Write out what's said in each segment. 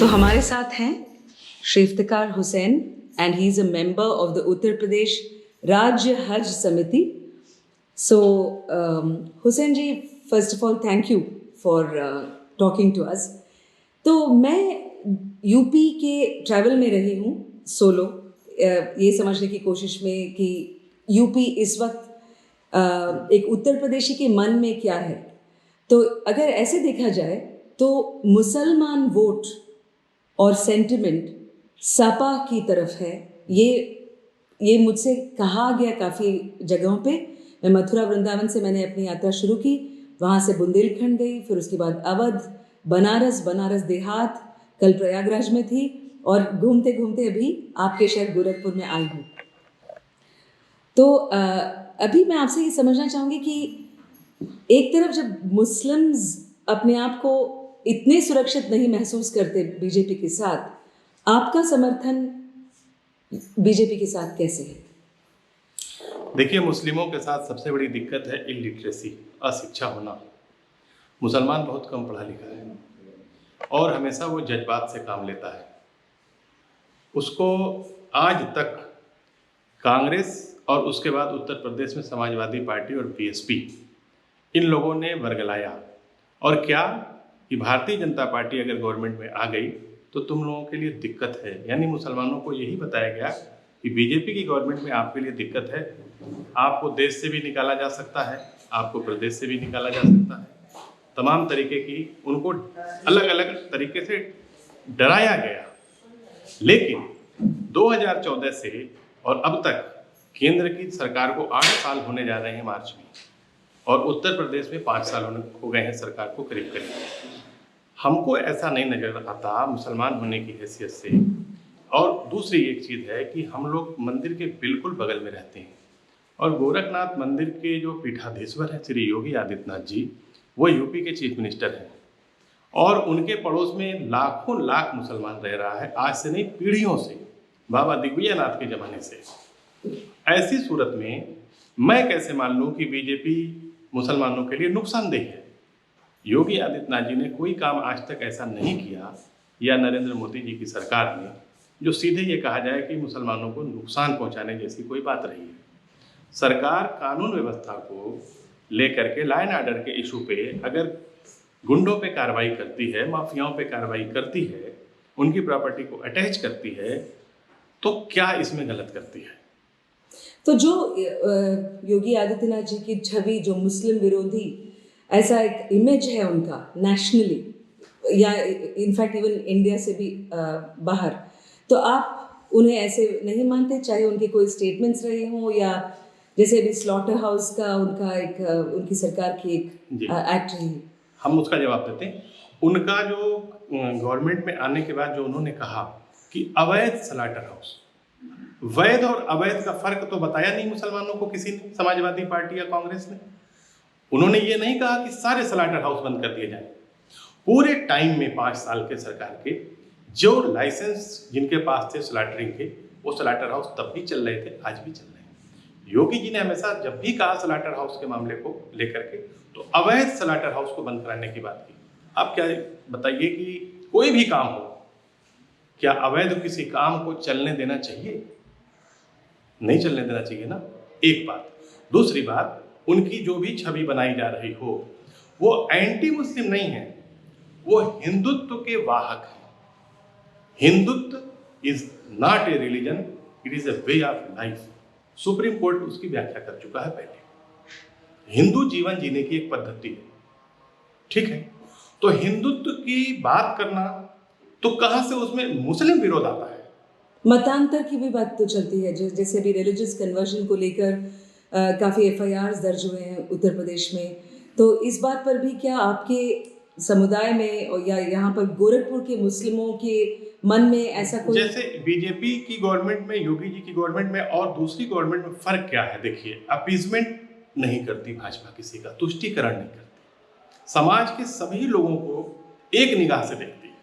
तो हमारे साथ हैं Shri Iftikhar Hussain and he is a member of the Uttar Pradesh राज्य हज समिति. So Hussain ji, first of all thank you for talking to us. तो मैं यूपी के ट्रैवल में रही हूँ सोलो, ये समझने की कोशिश में कि यूपी इस वक्त एक उत्तर प्रदेशी के मन में क्या है. तो अगर ऐसे देखा जाए तो मुसलमान वोट और सेंटिमेंट सपा की तरफ है. ये मुझसे कहा गया काफ़ी जगहों पे. मैं मथुरा वृंदावन से मैंने अपनी यात्रा शुरू की, वहाँ से बुंदेलखंड गई, फिर उसके बाद अवध, बनारस देहात, कल प्रयागराज में थी और घूमते घूमते अभी आपके शहर गोरखपुर में आई हूँ. तो अभी मैं आपसे ये समझना चाहूँगी कि एक तरफ जब मुस्लिम्स अपने आप को इतने सुरक्षित नहीं महसूस करते बीजेपी के साथ, आपका समर्थन बीजेपी के साथ कैसे है? देखिए, मुस्लिमों के साथ सबसे बड़ी दिक्कत है इलिटरेसी, अशिक्षा होना. मुसलमान बहुत कम पढ़ा लिखा है और हमेशा वो जज्बात से काम लेता है. उसको आज तक कांग्रेस और उसके बाद उत्तर प्रदेश में समाजवादी पार्टी और बीएसपी, इन लोगों ने वर्गलाया. और क्या कि भारतीय जनता पार्टी अगर गवर्नमेंट में आ गई तो तुम लोगों के लिए दिक्कत है. यानी मुसलमानों को यही बताया गया कि बीजेपी की गवर्नमेंट में आपके लिए दिक्कत है, आपको देश से भी निकाला जा सकता है, आपको प्रदेश से भी निकाला जा सकता है. तमाम तरीके की उनको अलग अलग तरीके से डराया गया. लेकिन 2014 से और अब तक केंद्र की सरकार को 8 साल होने जा रहे हैं मार्च में, और उत्तर प्रदेश में 5 साल हो गए हैं सरकार को करीब करीब. हमको ऐसा नहीं नजर आता मुसलमान होने की हैसियत से. और दूसरी एक चीज़ है कि हम लोग मंदिर के बिल्कुल बगल में रहते हैं, और गोरखनाथ मंदिर के जो पीठाधीश्वर हैं श्री योगी आदित्यनाथ जी, वो यूपी के चीफ मिनिस्टर हैं, और उनके पड़ोस में लाखों लाख मुसलमान रह रहा है, आज से नहीं पीढ़ियों से, बाबा दिग्विजयनाथ के ज़माने से. ऐसी सूरत में मैं कैसे मान लूँ कि बीजेपी मुसलमानों के लिए नुकसानदेह है? योगी आदित्यनाथ जी ने कोई काम आज तक ऐसा नहीं किया, या नरेंद्र मोदी जी की सरकार ने, जो सीधे ये कहा जाए कि मुसलमानों को नुकसान पहुंचाने जैसी कोई बात रही है. सरकार कानून व्यवस्था को लेकर के, लाइन आर्डर के इशू पे अगर गुंडों पे कार्रवाई करती है, माफियाओं पे कार्रवाई करती है, उनकी प्रॉपर्टी को अटैच करती है, तो क्या इसमें गलत करती है? तो जो योगी आदित्यनाथ जी की छवि, जो मुस्लिम विरोधी ऐसा एक इमेज है उनका नेशनली, या इनफैक्ट इवन इंडिया से भी बाहर, तो आप उन्हें ऐसे नहीं मानते, चाहे उनके कोई स्टेटमेंट्स रहे हों, या जैसे अभी स्लॉटर हाउस का उनका एक उनकी सरकार की एक एक्ट रही? हम उसका जवाब देते हैं. उनका जो गवर्नमेंट में आने के बाद जो उन्होंने कहा कि अवैध स्लॉटर हाउस, वैध और अवैध का फर्क तो बताया नहीं मुसलमानों को किसी ने, समाजवादी पार्टी या कांग्रेस ने. उन्होंने ये नहीं कहा कि सारे स्लॉटर हाउस बंद कर दिए जाए. पूरे टाइम में 5 साल के सरकार के जो लाइसेंस जिनके पास थे स्लॉटरिंग के, वो स्लॉटर हाउस तब भी चल रहे थे, आज भी चल रहे हैं. योगी जी ने हमेशा जब भी कहा स्लॉटर हाउस के मामले को लेकर के, तो अवैध स्लॉटर हाउस को बंद कराने की बात की. आप क्या बताइए कि कोई भी काम हो, क्या अवैध किसी काम को चलने देना चाहिए? नहीं चलने देना चाहिए ना, एक बात. दूसरी बात, उनकी जो भी छवि बनाई जा रही हो, वो एंटी मुस्लिम नहीं है, वो हिंदुत्व के वाहक हैं. Hindutva is not a religion, it is a way of life. Supreme court उसकी व्याख्या कर चुका है पहले. हिंदू जीवन जीने की एक पद्धति है, ठीक है. तो हिंदुत्व की बात करना, तो कहां से उसमें मुस्लिम विरोध आता है? मतांतर की भी बात तो चलती है, जैसे अभी रिलीजियस कन्वर्जन को लेकर काफ़ी FIRs दर्ज हुए हैं उत्तर प्रदेश में. तो इस बात पर भी क्या आपके समुदाय में या यहाँ पर गोरखपुर के मुस्लिमों के मन में ऐसा कोई, जैसे बीजेपी की गवर्नमेंट में, योगी जी की गवर्नमेंट में और दूसरी गवर्नमेंट में फर्क क्या है? देखिए, अपीजमेंट नहीं करती भाजपा, किसी का तुष्टीकरण नहीं करती, समाज के सभी लोगों को एक निगाह से देखती है.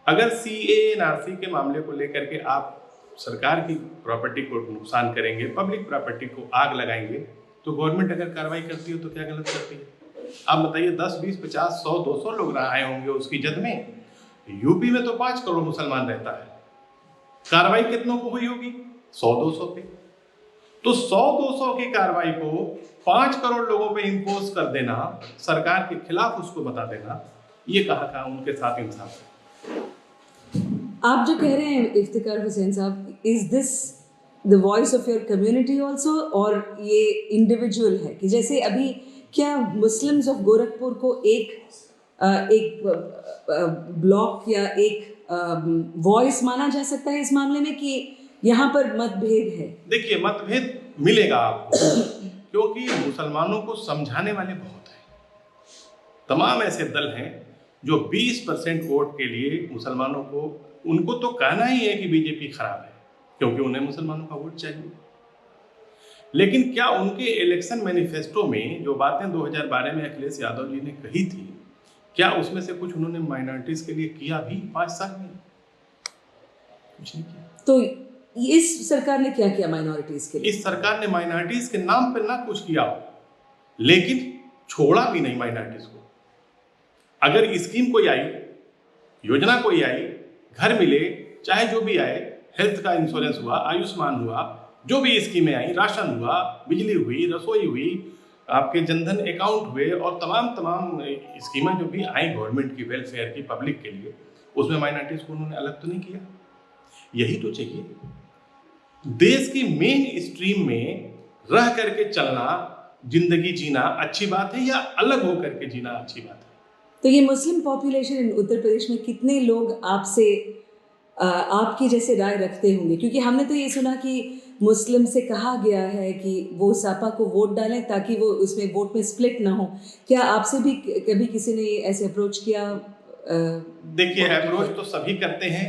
अगर CAA NRC के मामले को लेकर के आप सरकार की प्रॉपर्टी को नुकसान करेंगे, पब्लिक प्रॉपर्टी को आग लगाएंगे, तो गवर्नमेंट अगर कार्रवाई करती हो तो क्या गलत करती है? आप बताइए, 10, 20, 50, 100, 200 लोग आए होंगे उसकी जद में. यूपी में तो 5 करोड़ मुसलमान रहता है, कार्रवाई कितनों को हुई होगी? 100-200 पे। तो 100-200 की कार्रवाई को 5 करोड़ लोगों पे इम्पोज कर देना, सरकार के खिलाफ उसको बता देना, ये कहाँ उनके साथ इंसाफ है? आप जो कह रहे हैं इफ्तिकार हुसैन साहब, is this the voice of your community also, और ये इंडिविजुअल है कि जैसे अभी क्या मुस्लिम्स ऑफ गोरखपुर को एक ब्लॉक या एक वॉइस माना जा सकता है इस मामले में कि यहाँ पर मतभेद है? देखिए, मतभेद मिलेगा आपको क्योंकि मुसलमानों को समझाने वाले बहुत हैं। तमाम ऐसे दल हैं जो 20% वोट के लिए मुसलमानों को, उनको तो कहना ही है कि बीजेपी खराब है क्योंकि उन्हें मुसलमानों का वोट चाहिए। लेकिन क्या उनके इलेक्शन मैनिफेस्टो में जो बातें 2012 में अखिलेश यादव जी ने कही थी, क्या उसमें से कुछ उन्होंने माइनॉरिटीज के लिए किया भी 5 साल में? कुछ नहीं किया। तो इस सरकार ने क्या किया माइनॉरिटीज के लिए? इस सरकार ने माइनॉरिटीज के नाम पर ना कुछ किया, लेकिन छोड़ा भी नहीं माइनॉरिटीज को। अगर स्कीम कोई आई, योजना कोई आई, घर मिले, चाहे जो भी आए, हेल्थ का इंश्योरेंस हुआ, आयुष्मान हुआ, जो भी स्कीमें आई, राशन हुआ, बिजली हुई, रसोई हुई, आपके जनधन अकाउंट हुए, और तमाम स्कीमें जो भी आई गवर्नमेंट की, वेलफेयर की, पब्लिक के लिए, उसमें माइनॉरिटीज को उन्होंने अलग तो नहीं किया। यही तो चाहिए। देश की मेन स्ट्रीम में रह करके चलना, जिंदगी जीना अच्छी बात है या अलग होकर के जीना अच्छी बात है? तो ये Muslim population in Uttar Pradesh में कितने लोग आपसे आपकी जैसे राय रखते होंगे? क्योंकि हमने तो ये सुना कि मुस्लिम से कहा गया है कि वो सपा को वोट डालें ताकि वो उसमें वोट में स्प्लिट ना हो। क्या आपसे भी कभी किसी ने ऐसे अप्रोच किया? देखिए, अप्रोच तो सभी करते हैं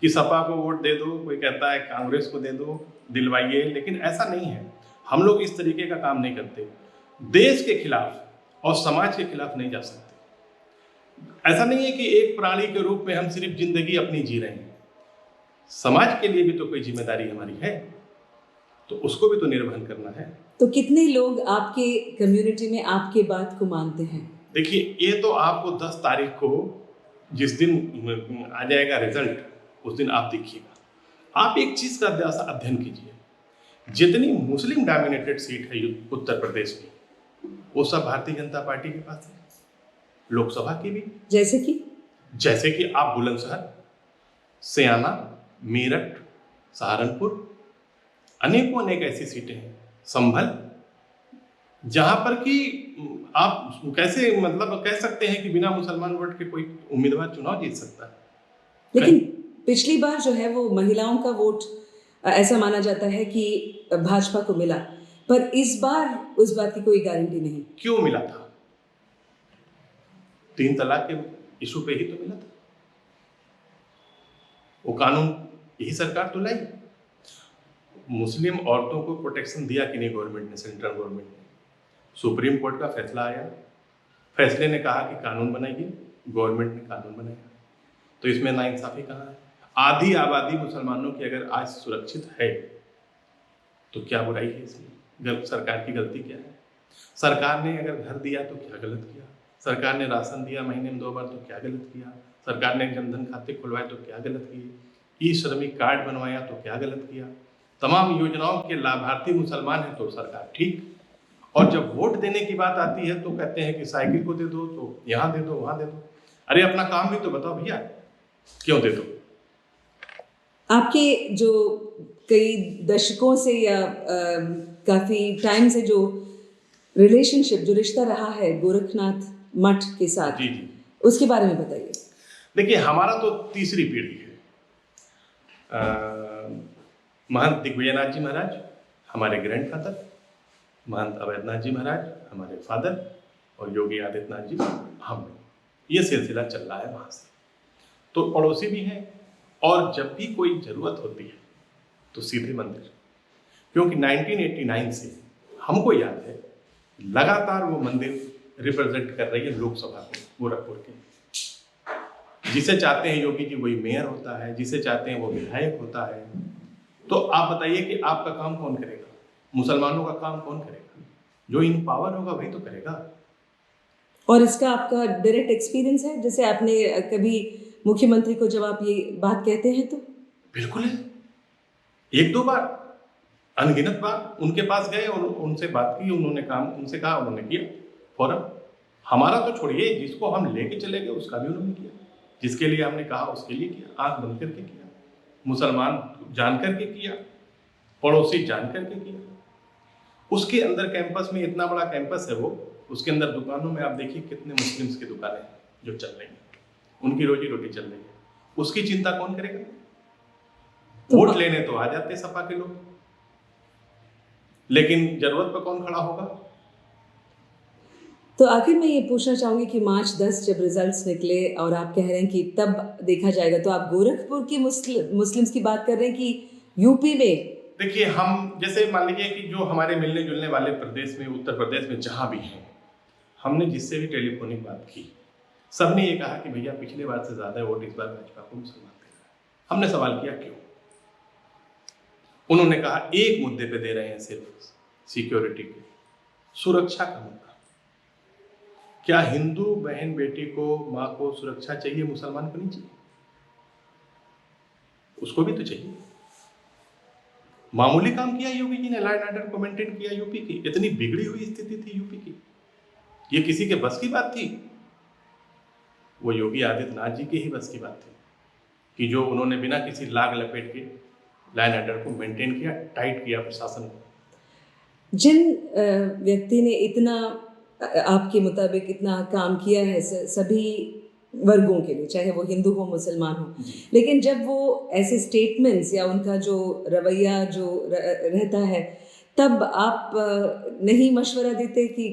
कि सपा को वोट दे दो, कोई कहता है कांग्रेस को दे दो, दिलवाइए, लेकिन ऐसा नहीं है। हम लोग इस तरीके का काम नहीं करते। देश के खिलाफ और समाज के खिलाफ नहीं जा सकते। ऐसा नहीं है कि एक प्राणी के रूप में हम सिर्फ जिंदगी अपनी जी रहे हैं, समाज के लिए भी तो कोई जिम्मेदारी हमारी है, तो उसको भी तो निर्वहन करना है। तो कितने लोग आपके कम्युनिटी में आपके बात को मानते हैं? देखिए, ये तो आपको 10 तारीख को जिस दिन आ जाएगा रिजल्ट, उस दिन आप देखिएगा। आप एक चीज का अध्ययन कीजिए, जितनी मुस्लिम डोमिनेटेड सीट है उत्तर प्रदेश में, वो सब भारतीय जनता पार्टी के पास है, लोकसभा की भी। जैसे कि आप बुलंदशहर, सयाना, मेरठ, सहारनपुर, अनेक ऐसी सीटें हैं, संभल, जहां पर कि आप कैसे मतलब कह सकते हैं कि बिना मुसलमान वोट के कोई उम्मीदवार चुनाव जीत सकता है? लेकिन पिछली बार जो है वो महिलाओं का वोट ऐसा माना जाता है कि भाजपा को मिला, पर इस बार उस बात की कोई गारंटी नहीं। क्यों मिला था? 3 तलाक के इशू पे ही तो मिला था। वो कानून यही सरकार तो लाई। मुस्लिम औरतों को प्रोटेक्शन दिया कि नहीं गवर्नमेंट ने, सेंट्रल गवर्नमेंट ने। सुप्रीम कोर्ट का फैसला आया, फैसले ने कहा कि कानून बनाइए, गवर्नमेंट ने कानून बनाया। तो इसमें नाइंसाफी कहाँ है? आधी आबादी मुसलमानों की अगर आज सुरक्षित है तो क्या बुराई है इसमें? सरकार की गलती क्या है? सरकार ने अगर घर दिया तो क्या गलत किया? सरकार ने राशन दिया महीने में 2 बार तो क्या गलत किया? सरकार ने जनधन खाते खुलवाए तो क्या गलत किए? ई श्रमिक कार्ड बनवाया तो क्या गलत किया? तमाम योजनाओं के लाभार्थी मुसलमान हैं तो सरकार ठीक। और जब वोट देने की बात आती है तो कहते हैं कि साइकिल को दे दो, तो यहाँ दे दो, वहाँ दे दो। अरे अपना काम भी तो बताओ भैया, क्यों दे दो? आपके जो कई दशकों से या काफी टाइम से जो रिलेशनशिप, जो रिश्ता रहा है गोरखनाथ मठ के साथ, जी, उसके बारे में बताइए। देखिए, हमारा तो तीसरी पीढ़ी है। महंत दिग्विजयनाथ जी महाराज हमारे ग्रैंडफादर, महंत अवैधनाथ जी महाराज हमारे फादर, और योगी आदित्यनाथ जी हम लोग, ये सिलसिला चल रहा है वहाँ से। तो पड़ोसी भी हैं, और जब भी कोई ज़रूरत होती है तो सीधे मंदिर, क्योंकि 1989 से हमको याद है लगातार वो मंदिर रिप्रेजेंट कर रही है लोकसभा को, गोरखपुर के। जिसे चाहते हैं योगी जी वही मेयर होता है, जिसे चाहते हैं वो विधायक होता है। तो आप बताइए कि आपका काम कौन करेगा? मुसलमानों का काम कौन करेगा? जो इन पावर होगा वही तो करेगा। और इसका आपका डायरेक्ट एक्सपीरियंस है? जैसे आपने कभी मुख्यमंत्री को जब आप ये बात कहते हैं तो? बिल्कुल है। एक दो बार, अनगिनत बार उनके पास गए और उनसे बात की, उन्होंने काम उनसे कहा, उन्होंने किया फौरन। हमारा तो छोड़िए, जिसको हम लेके चले गए उसका भी उन्होंने किया, जिसके लिए हमने कहा उसके लिए किया, आंख बंद करके किया, मुसलमान जान करके किया, पड़ोसी जान करके किया। उसके अंदर कैंपस में, इतना बड़ा कैंपस है वो, उसके अंदर दुकानों में आप देखिए कितने मुस्लिम्स की दुकानें हैं जो चल रही हैं, उनकी रोजी रोटी चल रही है, उसकी चिंता कौन करेगा? वोट लेने तो आ जाते सपा के लोग, लेकिन जरूरत पर कौन खड़ा होगा? तो आखिर मैं ये पूछना चाहूंगी कि मार्च 10 जब रिजल्ट्स निकले और आप कह रहे हैं कि तब देखा जाएगा, तो आप गोरखपुर की मुस्लिम्स की बात कर रहे हैं कि यूपी में? देखिए, हम जैसे मान लीजिए कि जो हमारे मिलने जुलने वाले प्रदेश में, उत्तर प्रदेश में जहां भी हैं, हमने जिससे भी टेलीफोनिक बात की, सबने ये कहा कि भैया पिछले बार से ज्यादा वोट इस बार भाजपा को मुसलमान दे रहा है। हमने सवाल किया क्यों? उन्होंने कहा एक मुद्दे पे दे रहे हैं, सिर्फ सिक्योरिटी के, सुरक्षा का मुद्दा। क्या हिंदू बहन बेटी को, माँ को सुरक्षा चाहिए, मुसलमान को नहीं चाहिए? उसको भी तो चाहिए। मामूली काम किया योगी जी ने, लॉ एंड ऑर्डर को मेंटेन किया यूपी की। इतनी बिगड़ी हुई स्थिति थी यूपी की, ये किसी के बस की बात थी? वो योगी आदित्यनाथ जी की ही बस की बात थी कि जो उन्होंने बिना किसी लाग लपेट के लॉ एंड ऑर्डर को मेंटेन किया, टाइट किया प्रशासन को। जिन व्यक्ति ने इतना आपके मुताबिक इतना काम किया है सभी वर्गों के लिए, चाहे वो हिंदू हो मुसलमान हो, लेकिन जब वो ऐसे स्टेटमेंट्स या उनका जो रवैया जो रहता है, तब आप नहीं मशवरा देते कि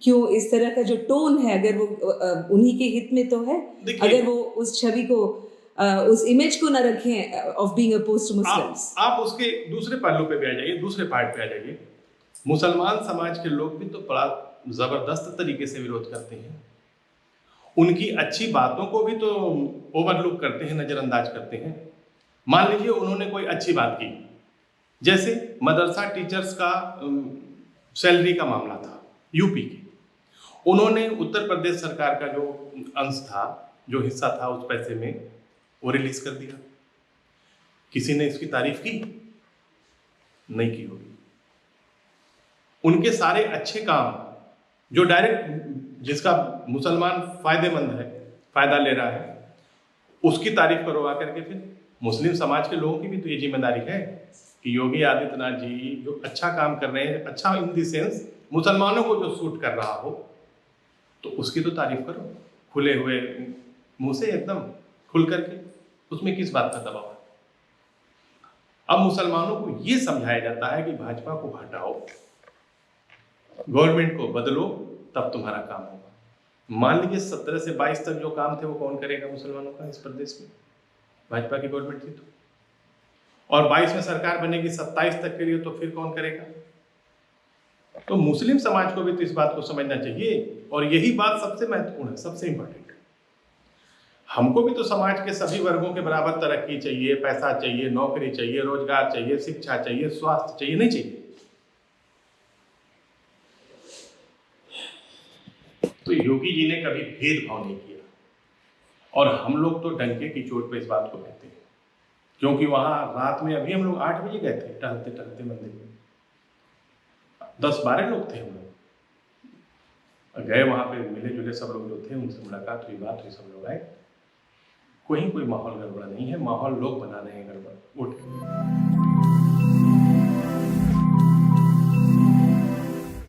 क्यों इस तरह का जो टोन है, अगर वो उन्हीं के हित में तो है, अगर वो उस छवि को, उस इमेज को ना रखें of being opposed to Muslims? आप उसके दूसरे पहलू पे भी आ जाइए, दूसरे पार्ट पे आ जाइए। मुसलमान समाज के लोग भी तो बड़ा जबरदस्त तरीके से विरोध करते हैं, उनकी अच्छी बातों को भी तो ओवरलुक करते हैं, नजरअंदाज करते हैं। मान लीजिए उन्होंने कोई अच्छी बात की, जैसे मदरसा टीचर्स का सैलरी का मामला था यूपी के, उन्होंने उत्तर प्रदेश सरकार का जो अंश था, जो हिस्सा था उस पैसे में, वो रिलीज कर दिया। किसी ने इसकी तारीफ की? नहीं की होगी। उनके सारे अच्छे काम जो डायरेक्ट, जिसका मुसलमान फायदेमंद है, फायदा ले रहा है, उसकी तारीफ करवा करके फिर मुस्लिम समाज के लोगों की भी तो ये जिम्मेदारी है कि योगी आदित्यनाथ जी जो अच्छा काम कर रहे हैं, अच्छा इन द सेंस मुसलमानों को जो सूट कर रहा हो, तो उसकी तो तारीफ करो खुले हुए मुंह से, एकदम खुल करके। उसमें किस बात का दबाव है? अब मुसलमानों को ये समझाया जाता है कि भाजपा को हटाओ, गवर्नमेंट को बदलो, तब तुम्हारा काम होगा। मान लीजिए 17 से 22 तक जो काम थे वो कौन करेगा मुसलमानों का इस प्रदेश में? भाजपा की गवर्नमेंट थी तो। और 22 में सरकार बनेगी 27 तक के लिए, तो फिर कौन करेगा? तो मुस्लिम समाज को भी तो इस बात को समझना चाहिए, और यही बात सबसे महत्वपूर्ण है, सबसे इंपॉर्टेंट है। हमको भी तो समाज के सभी वर्गों के बराबर तरक्की चाहिए, पैसा चाहिए, नौकरी चाहिए, रोजगार चाहिए, शिक्षा चाहिए, स्वास्थ्य चाहिए, नहीं चाहिए? तो योगी जी ने कभी भेदभाव नहीं किया, और हम लोग तो डंके की चोट पे इस बात को कहते हैं, क्योंकि वहां रात में, अभी हम लोग 8 बजे गए थे टहलते टहलते मंदिर में, 10-12 लोग थे हम लोग गए, वहां पे मिले जुले सब लोग जो थे, उनसे मुलाकात हुई, बात हुई, सब लोग आए। कोई माहौल गड़बड़ा नहीं है, माहौल लोग बना रहे